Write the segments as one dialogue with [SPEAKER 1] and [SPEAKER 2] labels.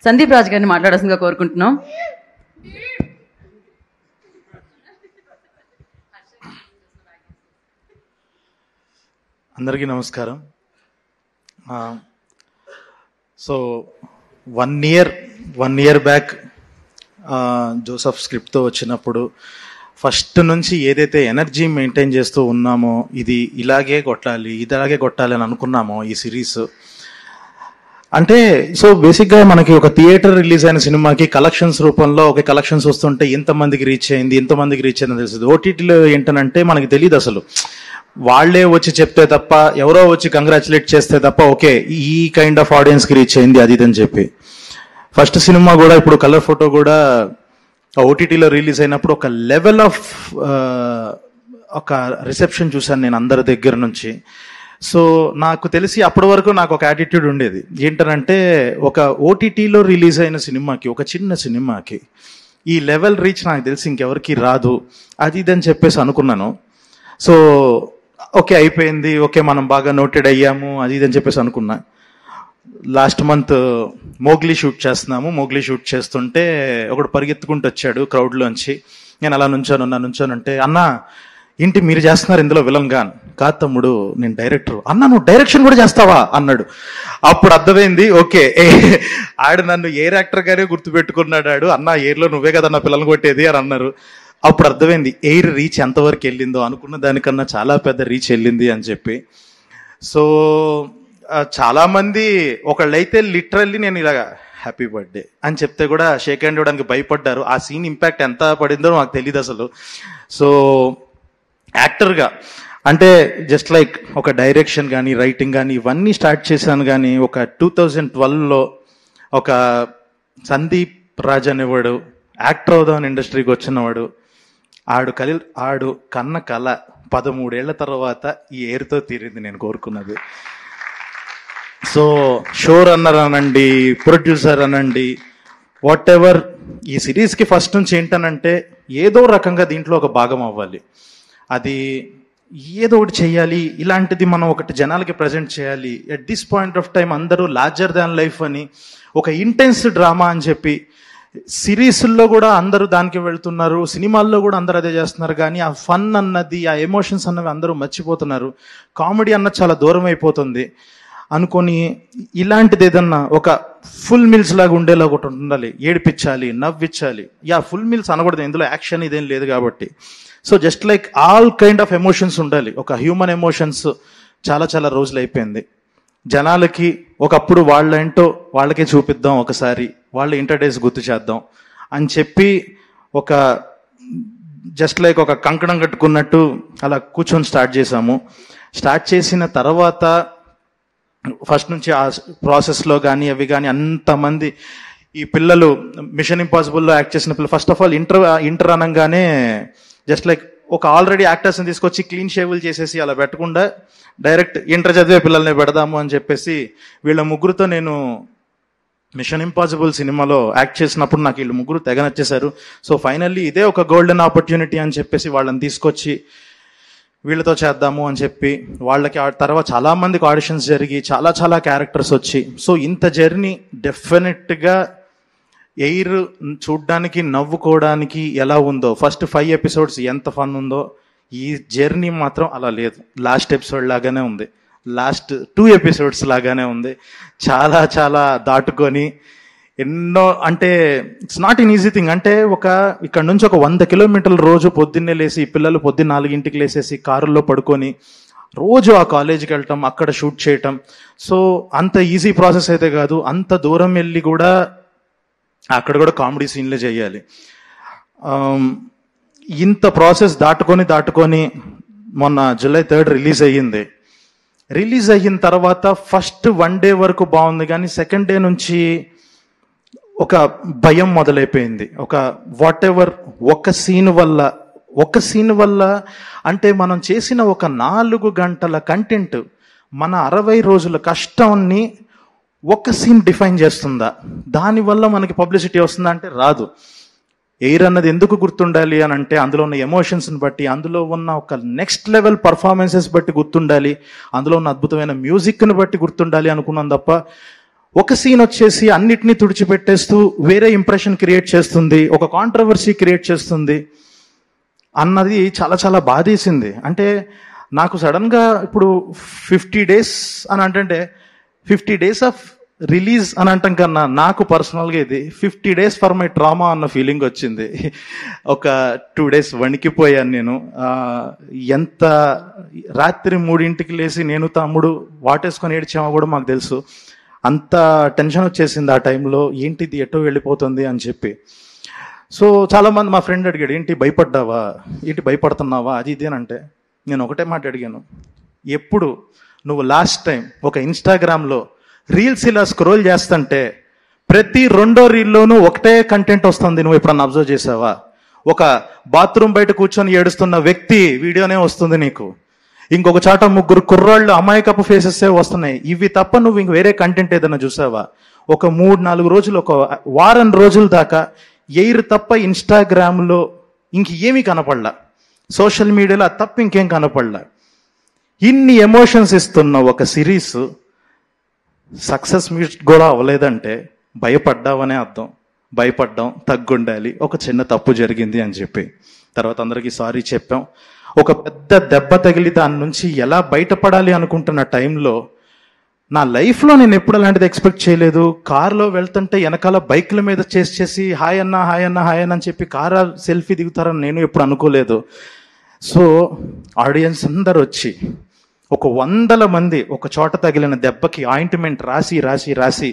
[SPEAKER 1] సందీప్ రాజ్ గారిని మాట్లాడాల్సిందిగా కోరుకుంటున్నాం.
[SPEAKER 2] అందరికీ నమస్కారం. సో 1 year బ్యాక్ జోసఫ్ స్క్రిప్ట్తో వచ్చినప్పుడు ఫస్ట్ నుంచి ఏదైతే ఎనర్జీ మెయింటైన్ చేస్తూ ఉన్నామో, ఇది ఇలాగే కొట్టాలి అని అనుకున్నామో ఈ సిరీస్ అంటే, సో బేసిక్గా మనకి ఒక థియేటర్ రిలీజ్ అయిన సినిమాకి కలెక్షన్స్ రూపంలో ఒక కలెక్షన్స్ వస్తుంటే ఇంతమందికి రీచ్ అయింది అని తెలుస్తుంది. ఓటీటీలో ఏంటనంటే మనకి తెలియదు అసలు, వాళ్లే వచ్చి చెప్తే తప్ప, ఎవరో వచ్చి కంగ్రాచులేట్ చేస్తే తప్ప ఓకే ఈ కైండ్ ఆఫ్ ఆడియన్స్కి రీచ్ అయింది అది అని చెప్పి. ఫస్ట్ సినిమా కూడా ఇప్పుడు కలర్ ఫోటో కూడా ఓటీటీలో రిలీజ్ అయినప్పుడు ఒక లెవెల్ ఆఫ్ ఒక రిసెప్షన్ చూశాను నేను అందరి దగ్గర నుంచి. సో నాకు తెలిసి అప్పటి వరకు నాకు ఒక యాటిట్యూడ్ ఉండేది ఏంటనంటే, ఒక ఓటీటీలో రిలీజ్ అయిన సినిమాకి, ఒక చిన్న సినిమాకి ఈ లెవెల్ రీచ్ నాకు తెలిసి ఇంకెవరికి రాదు అది ఇది అని చెప్పేసి అనుకున్నాను. సో ఓకే అయిపోయింది, ఓకే మనం బాగా నోటెడ్ అయ్యాము అది ఇది అని చెప్పేసి అనుకున్నా. లాస్ట్ మంత్ మోగ్లీ షూట్ చేస్తున్నాము. మోగ్లీ షూట్ చేస్తుంటే ఒకడు పరిగెత్తుకుంటూ వచ్చాడు క్రౌడ్లోంచి. నేను అలా నుంచోనంటే, అన్న ఏంటి మీరు చేస్తున్నారు ఇందులో విలన్గా? కాదు తమ్ముడు నేను డైరెక్టర్. అన్న నువ్వు డైరెక్షన్ కూడా చేస్తావా అన్నాడు. అప్పుడు అర్థమైంది, ఓకే ఆడు నన్ను ఎయిర్ యాక్టర్ గానే గుర్తుపెట్టుకున్నాడు. ఆడు అన్న ఎయిర్లో నువ్వే కదా నా పిల్లలు కొట్టేది అని అన్నారు. అప్పుడు అర్థమైంది ఎయిర్ రీచ్ ఎంతవరకు వెళ్ళిందో, అనుకున్న దానికన్నా చాలా పెద్ద రీచ్ వెళ్ళింది అని చెప్పి. సో చాలా మంది ఒకళ్ళైతే లిటరల్లీ నేను ఇలాగా హ్యాపీ బర్త్డే అని చెప్తే కూడా షేక్ హ్యాండ్ ఇవ్వడానికి భయపడ్డారు. ఆ సీన్ ఇంపాక్ట్ ఎంత పడిందో నాకు తెలియదు అసలు. సో యాక్టర్గా అంటే జస్ట్ లైక్ ఒక డైరెక్షన్ కానీ రైటింగ్ కానీ ఇవన్నీ స్టార్ట్ చేశాను. కానీ ఒక 2012లో ఒక సందీప్ రాజ్ అనేవాడు యాక్టర్ అవుదామని ఇండస్ట్రీకి వచ్చినవాడు, ఆడు కన్న కళ 13 ఏళ్ల తర్వాత ఈ ఎయిర్తో తీరింది నేను కోరుకున్నది. సో షో రన్నర్ అనండి, ప్రొడ్యూసర్ అనండి, వాట్ ఎవర్, ఈ సిరీస్కి ఫస్ట్ నుంచి ఏంటనంటే ఏదో రకంగా దీంట్లో ఒక భాగం అవ్వాలి, అది ఏదో ఒకటి చేయాలి, ఇలాంటిది మనం ఒకటి జనాలకి ప్రజెంట్ చేయాలి. At this point of time అందరూ లార్జర్ దాన్ లైఫ్ అని ఒక ఇంటెన్స్ డ్రామా అని చెప్పి సిరీస్ల్లో కూడా అందరూ దానికి వెళ్తున్నారు, సినిమాల్లో కూడా అందరూ అదే చేస్తున్నారు. కానీ ఆ ఫన్ అన్నది, ఆ ఎమోషన్స్ అన్నవి అందరూ మర్చిపోతున్నారు. కామెడీ అన్నది చాలా దూరం అయిపోతుంది అనుకొని ఇలాంటిది ఏదన్నా ఒక ఫుల్ మీల్స్ లాగా ఉండేలా ఒకటి ఉండాలి, ఏడిపించాలి, నవ్వించాలి. ఫుల్ మీల్స్ అనకూడదు, ఇందులో యాక్షన్ ఇదేం లేదు కాబట్టి. So just like all kind of emotions ఉండాలి. ఒక హ్యూమన్ ఎమోషన్స్ చాలా చాలా రోజులు అయిపోయింది. జనాలకి ఒకప్పుడు వాళ్ళేంటో వాళ్ళకే చూపిద్దాం, ఒకసారి వాళ్ళ ఇంటర్డేస్ గుర్తు చేద్దాం అని చెప్పి ఒక జస్ట్ లైక్ ఒక కంకణం కట్టుకున్నట్టు అలా కూర్చొని స్టార్ట్ చేసాము. స్టార్ట్ చేసిన తర్వాత ఫస్ట్ నుంచి ఆ ప్రాసెస్లో కానీ అవి కానీ అంతమంది ఈ పిల్లలు మిషన్ ఇంపాసిబుల్లో యాక్ట్ చేసిన పిల్లలు ఫస్ట్ ఆఫ్ ఆల్ ఇంటర్ అనగానే జస్ట్ లైక్ ఒక ఆల్రెడీ యాక్టర్స్ని తీసుకొచ్చి క్లీన్ షేవులు చేసేసి అలా పెట్టకుండా డైరెక్ట్ ఇంటర్ చదివే పిల్లల్ని పెడదాము అని చెప్పేసి వీళ్ళ ముగ్గురుతో నేను మిషన్ ఇంపాసిబుల్ సినిమాలో యాక్ట్ చేసినప్పుడు నాకు వీళ్ళు ముగ్గురు తెగ నచ్చేశారు. సో ఫైనల్లీ ఇదే ఒక గోల్డెన్ ఆపర్చునిటీ అని చెప్పేసి వాళ్ళని తీసుకొచ్చి వీళ్ళతో చేద్దాము అని చెప్పి వాళ్ళకి తర్వాత చాలా మందికి ఆడిషన్స్ జరిగి చాలా చాలా క్యారెక్టర్స్ వచ్చి, సో ఇంత జర్నీ డెఫినెట్గా ఎయిర్ చూడ్డానికి నవ్వుకోవడానికి ఎలా ఉందో ఫస్ట్ 5 ఎపిసోడ్స్ ఎంత ఫన్ ఉందో ఈ జర్నీ మాత్రం అలా లేదు. లాస్ట్ ఎపిసోడ్ లాగానే ఉంది, లాస్ట్ 2 ఎపిసోడ్స్ లాగానే ఉంది. చాలా చాలా దాటుకొని ఎన్నో, అంటే it's not in easy thing. అంటే ఇక్కడ నుంచి ఒక 100 కిలోమీటర్ల రోజు పొద్దున్నే లేసి, పిల్లలు పొద్దున్న 4 లేసేసి కారుల్లో పడుకొని రోజు ఆ కాలేజీకి వెళ్ళటం, అక్కడ షూట్ చేయటం. సో అంత ఈజీ ప్రాసెస్ అయితే కాదు. అంత దూరం వెళ్ళి కూడా అక్కడ కూడా కామెడీ సీన్లే చేయాలి. ఇంత ప్రాసెస్ దాటుకొని మొన్న July 3rd రిలీజ్ అయ్యింది. రిలీజ్ అయిన తర్వాత ఫస్ట్ 1 డే వరకు బాగుంది, కానీ సెకండ్ డే నుంచి ఒక భయం మొదలైపోయింది. ఒక వాట్ ఎవర్ ఒక సీన్ వల్ల అంటే మనం చేసిన ఒక 4 గంటల కంటెంట్ మన 60 రోజుల కష్టాన్ని ఒక సీన్ డిఫైన్ చేస్తుందా? దానివల్ల మనకి పబ్లిసిటీ వస్తుందా అంటే రాదు. ఎయిర్ అన్నది ఎందుకు గుర్తుండాలి అని అంటే అందులో ఉన్న ఎమోషన్స్ని బట్టి, అందులో ఉన్న ఒక నెక్స్ట్ లెవెల్ పర్ఫార్మెన్సెస్ బట్టి గుర్తుండాలి, అందులో ఉన్న అద్భుతమైన మ్యూజిక్ని బట్టి గుర్తుండాలి అనుకున్నాం తప్ప ఒక సీన్ వచ్చేసి అన్నిటినీ తుడిచిపెట్టేస్తూ వేరే ఇంప్రెషన్ క్రియేట్ చేస్తుంది, ఒక కాంట్రవర్సీ క్రియేట్ చేస్తుంది అన్నది చాలా చాలా బాధేసింది. అంటే నాకు సడన్గా ఇప్పుడు 50 days అని అంటే 50 days ఆఫ్ రిలీజ్ అని అంటాం కన్నా నాకు పర్సనల్గా ఇది 50 days ఫర్ మై ట్రామా అన్న ఫీలింగ్ వచ్చింది. ఒక 2 days వణికిపోయాను నేను. ఎంత రాత్రి 3 లేసి నేను తమ్ముడు వాటేసుకొని ఏడ్చామో కూడా మాకు తెలుసు. అంత టెన్షన్ వచ్చేసింది ఆ టైంలో, ఏంటిది ఎటో వెళ్ళిపోతుంది అని చెప్పి. సో చాలామంది మా ఫ్రెండ్ అడిగాడు, ఏంటి భయపడ్డావా, ఏంటి భయపడుతున్నావా అది ఇది అని అంటే నేను ఒకటే మాట అడిగాను, ఎప్పుడు నువ్వు లాస్ట్ టైం ఒక ఇన్స్టాగ్రామ్లో రీల్స్ ఇలా స్క్రోల్ చేస్తుంటే ప్రతి 2వ రీల్లోనూ ఒకటే కంటెంట్ వస్తుంది, నువ్వు ఎప్పుడన్నా అబ్జర్వ్ చేసావా? ఒక బాత్రూమ్ బయట కూర్చొని ఏడుస్తున్న వ్యక్తి వీడియోనే వస్తుంది నీకు, ఇంకొక చాట 3 కుర్రాళ్ళు అమాయకపు ఫేసెసే వస్తున్నాయి. ఇవి తప్ప నువ్వు ఇంక వేరే కంటెంట్ ఏదైనా చూసావా? ఒక 3-4 రోజులు, ఒక వారం రోజుల దాకా ఎయిర్ తప్ప ఇన్స్టాగ్రామ్లో ఇంక ఏమీ కనపడలా, సోషల్ మీడియాలో అది తప్ప ఇంకేం కనపడలా. ఇన్ని ఎమోషన్స్ ఇస్తున్న ఒక సిరీస్ సక్సెస్ మీట్ కూడా అవ్వలేదంటే భయపడ్డావనే అర్థం. భయపడ్డాం, తగ్గుండాలి, ఒక చిన్న తప్పు జరిగింది అని చెప్పి తర్వాత అందరికీ సారీ చెప్పాం. ఒక పెద్ద దెబ్బ తగిలి దాని నుంచి ఎలా బయటపడాలి అనుకుంటున్న టైంలో నా లైఫ్లో నేను ఎప్పుడు అలాంటిది ఎక్స్పెక్ట్ చేయలేదు. కార్లో వెళ్తుంటే వెనకాల బైక్ల మీద చేసి హాయ్ అన్న హాయ్ అన్న హాయ్ అన్న అని చెప్పి కార్ సెల్ఫీ దిగుతారని నేను ఎప్పుడు అనుకోలేదు. సో ఆడియన్స్ అందరు వచ్చి ఒక 100 మంది ఒక చోట తగిలిన దెబ్బకి ఆయింట్మెంట్ రాసి రాసి రాసి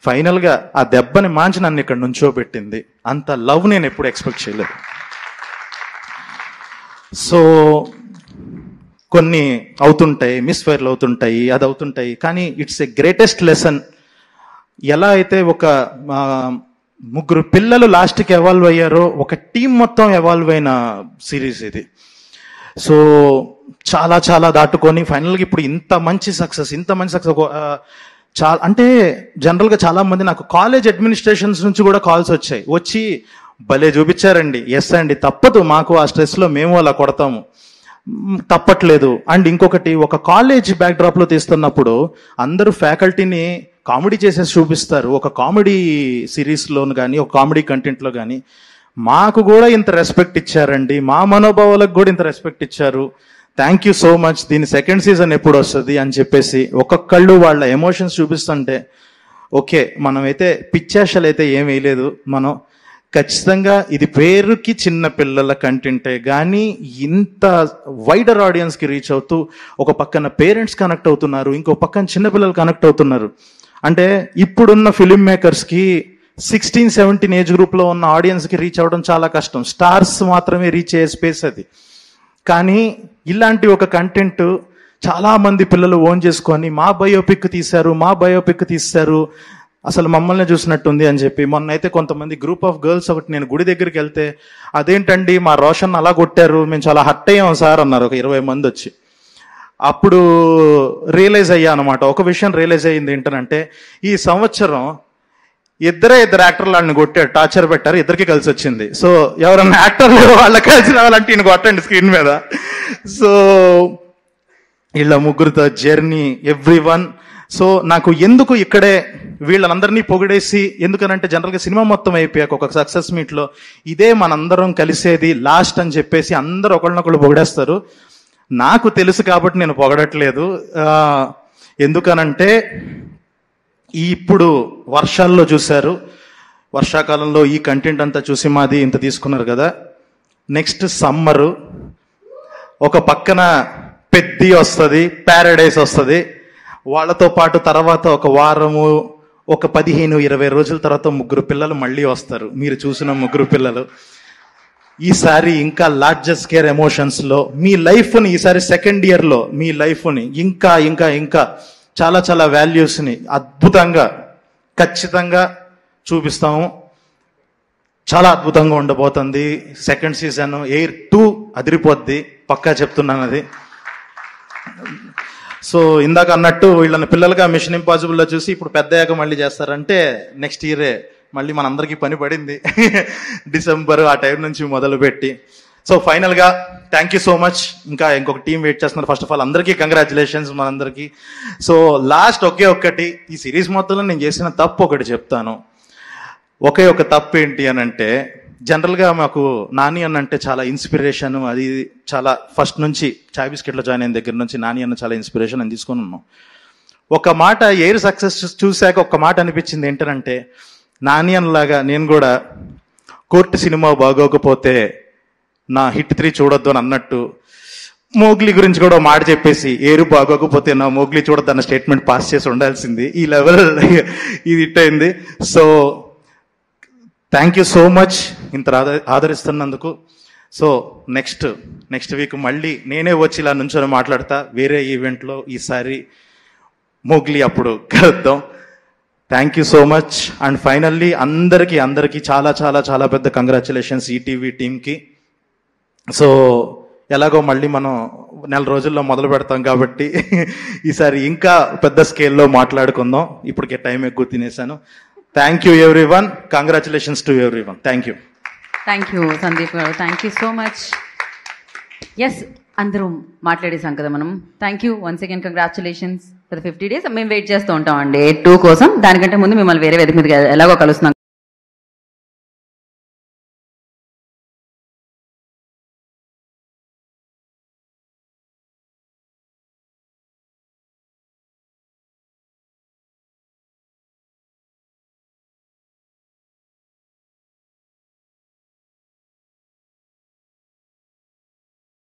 [SPEAKER 2] ఫైనల్గా ఆ దెబ్బని మాంచి నన్ను ఇక్కడ నుంచోబెట్టింది. అంత లవ్ నేను ఎప్పుడు ఎక్స్పెక్ట్ చేయలేదు. సో కొన్ని అవుతుంటాయి, మిస్ఫైర్లు అవుతుంటాయి, అది అవుతుంటాయి, కానీ ఇట్స్ ఎ గ్రేటెస్ట్ లెసన్. ఎలా అయితే ఒక 3 పిల్లలు లాస్ట్కి ఎవాల్వ్ అయ్యారో ఒక టీం మొత్తం ఎవాల్వ్ అయిన సిరీస్ ఇది. సో చాలా చాలా దాటుకొని ఫైనల్గా ఇప్పుడు ఇంత మంచి సక్సెస్ చాలా అంటే జనరల్గా చాలా మంది నాకు కాలేజ్ అడ్మినిస్ట్రేషన్స్ నుంచి కూడా కాల్స్ వచ్చి భలే చూపించారండి, ఎస్ అండి తప్పదు, మాకు ఆ స్ట్రెస్లో మేము అలా కొడతాము, తప్పట్లేదు. అండ్ ఇంకొకటి, ఒక కాలేజ్ బ్యాక్డ్రాప్లో తీస్తున్నప్పుడు అందరూ ఫ్యాకల్టీని కామెడీ చేసేసి చూపిస్తారు. ఒక కామెడీ సిరీస్లోను కానీ ఒక కామెడీ కంటెంట్లో కానీ మాకు కూడా ఇంత రెస్పెక్ట్ ఇచ్చారండి, మా మనోభావాలకు కూడా ఇంత రెస్పెక్ట్ ఇచ్చారు, థ్యాంక్ యూ సో మచ్, దీని సెకండ్ సీజన్ ఎప్పుడు వస్తుంది అని చెప్పేసి ఒక్కొక్కళ్ళు వాళ్ళ ఎమోషన్స్ చూపిస్తుంటే ఓకే, మనమైతే పిచ్చాషలు అయితే ఏం వేయలేదు, మనం ఖచ్చితంగా ఇది పేరుకి చిన్న పిల్లల కంటెంటే కానీ ఇంత వైడర్ ఆడియన్స్కి రీచ్ అవుతూ ఒక పక్కన పేరెంట్స్ కనెక్ట్ అవుతున్నారు, ఇంకో పక్కన చిన్నపిల్లలు కనెక్ట్ అవుతున్నారు. అంటే ఇప్పుడున్న ఫిలిం మేకర్స్కి 16-17 ఏజ్ గ్రూప్లో ఉన్న ఆడియన్స్కి రీచ్ అవ్వడం చాలా కష్టం, స్టార్స్ మాత్రమే రీచ్ అయ్యే స్పేస్ అది. కానీ ఇలాంటి ఒక కంటెంట్ చాలా మంది పిల్లలు ఓన్ చేసుకొని మా బయోపిక్ తీశారు, అసలు మమ్మల్ని చూసినట్టుంది అని చెప్పి. మొన్న అయితే కొంతమంది గ్రూప్ ఆఫ్ గర్ల్స్ ఒకటి, నేను గుడి దగ్గరికి వెళ్తే అదేంటండి మా రోషన్ అలా కొట్టారు, మేము చాలా హర్ట్ అయ్యాం సార్ అన్నారు ఒక 20 మంది వచ్చి. అప్పుడు రియలైజ్ అయ్యా అనమాట, ఒక విషయం రియలైజ్ అయ్యింది ఏంటంటే ఈ సంవత్సరం ఇద్దరు యాక్టర్లు వాళ్ళని కొట్టారు, టార్చర్ పెట్టారు, ఇద్దరికి కలిసి వచ్చింది. సో ఎవరన్నా యాక్టర్లు వాళ్ళకి కలిసి రావాలంటే ఈయన కొట్టండి స్క్రీన్ మీద. సో వీళ్ళ ముగ్గురితో జర్నీ ఎవ్రీవన్. సో నాకు ఎందుకు ఇక్కడే వీళ్ళందరినీ పొగిడేసి, ఎందుకనంటే జనరల్గా సినిమా మొత్తం అయిపోయాక ఒక సక్సెస్ మీట్లో ఇదే మనందరం కలిసేది లాస్ట్ అని చెప్పేసి అందరూ ఒకళ్ళనొకళ్ళు పొగిడేస్తారు. నాకు తెలుసు కాబట్టి నేను పొగడట్లేదు. ఎందుకనంటే ఇప్పుడు వర్షాల్లో చూశారు, వర్షాకాలంలో ఈ కంటెంట్ అంతా చూసి మాది ఇంత తీసుకున్నారు కదా, నెక్స్ట్ సమ్మరు ఒక పక్కన పెద్ది వస్తుంది, ప్యారడైస్ వస్తుంది, వాళ్ళతో పాటు తర్వాత ఒక వారము ఒక 15-20 రోజుల తర్వాత 3 పిల్లలు మళ్ళీ వస్తారు, మీరు చూసిన 3 పిల్లలు. ఈసారి ఇంకా లార్జెస్ట్ స్కేర్ ఎమోషన్స్లో మీ లైఫ్ని, ఈసారి సెకండ్ ఇయర్లో మీ లైఫ్ని ఇంకా ఇంకా ఇంకా చాలా చాలా వాల్యూస్ని అద్భుతంగా ఖచ్చితంగా చూపిస్తాము. చాలా అద్భుతంగా ఉండబోతుంది సెకండ్ సీజన్. ఎయిర్ 2 అదిరిపోద్ది, పక్కా చెప్తున్నాను అది. సో ఇందాక అన్నట్టు వీళ్ళని పిల్లలుగా మిషన్ ఇంపాసిబుల్లో చూసి ఇప్పుడు పెద్దయ్యాక మళ్ళీ చేస్తారంటే నెక్స్ట్ ఇయరే మళ్ళీ మనందరికీ పని పడింది. డిసెంబర్ ఆ టైం నుంచి మొదలుపెట్టి. సో ఫైనల్గా థ్యాంక్ యూ సో మచ్. ఇంకా ఇంకొక టీం వెయిట్ చేస్తున్నారు. ఫస్ట్ ఆఫ్ ఆల్ అందరికీ కంగ్రాచులేషన్స్ మనందరికీ. సో లాస్ట్ ఒక్కటి, ఈ సిరీస్ మొత్తంలో నేను చేసిన తప్పు ఒకటి చెప్తాను. ఒక తప్పు ఏంటి అని అంటే, జనరల్గా మాకు నాని అన్న అంటే చాలా ఇన్స్పిరేషన్, అది చాలా ఫస్ట్ నుంచి చాయ్ బిస్కెట్లో జాయిన్ అయిన దగ్గర నుంచి నాని అన్న చాలా ఇన్స్పిరేషన్ అని తీసుకొని ఉన్నాం. ఒక మాట ఎయిర్ సక్సెస్ చూశాక ఒక మాట అనిపించింది ఏంటంటే, నాని అన్నలాగా నేను కూడా కోర్టు సినిమా బాగోకపోతే నా హిట్ 3 చూడొద్దు అని అన్నట్టు, మోగ్లీ గురించి కూడా మాట చెప్పేసి ఏరు బాగోకపోతే నా మోగ్లీ చూడొద్దు అన్న స్టేట్మెంట్ పాస్ చేసి ఉండాల్సింది. ఈ లెవెల్ ఇది హిట్ అయింది. So thank you so much ఇంత ఆదరిస్తున్నందుకు. సో నెక్స్ట్ వీక్ మళ్ళీ నేనే వచ్చి ఇలా నుంచొని మాట్లాడతా వేరే ఈవెంట్లో. ఈసారి మోగ్లీ అప్పుడు కలుద్దాం. Thank you so much. And finally అందరికీ చాలా చాలా చాలా పెద్ద కంగ్రాచులేషన్స్ ఈటీవీ టీమ్కి. సో ఎలాగో మళ్ళీ మనం నెల రోజుల్లో మొదలు పెడతాం కాబట్టి ఈసారి ఇంకా పెద్ద స్కేల్లో మాట్లాడుకుందాం. ఇప్పటికే టైం ఎక్కువ తినేశాను. Thank you everyone. Congratulations to everyone. Thank you
[SPEAKER 1] Sandeep గారు, thank you so much. Yes, అందరూ మాట్లాడేసాం కదా మనం. Thank you once again, congratulations for 50 days. మేము వెయిట్ చేస్తూ ఉంటాం అండి 2 కోసం. దానికంటే ముందు మిమ్మల్ని వేరే వేదిక మీద ఎలాగో కలుస్తున్నాం.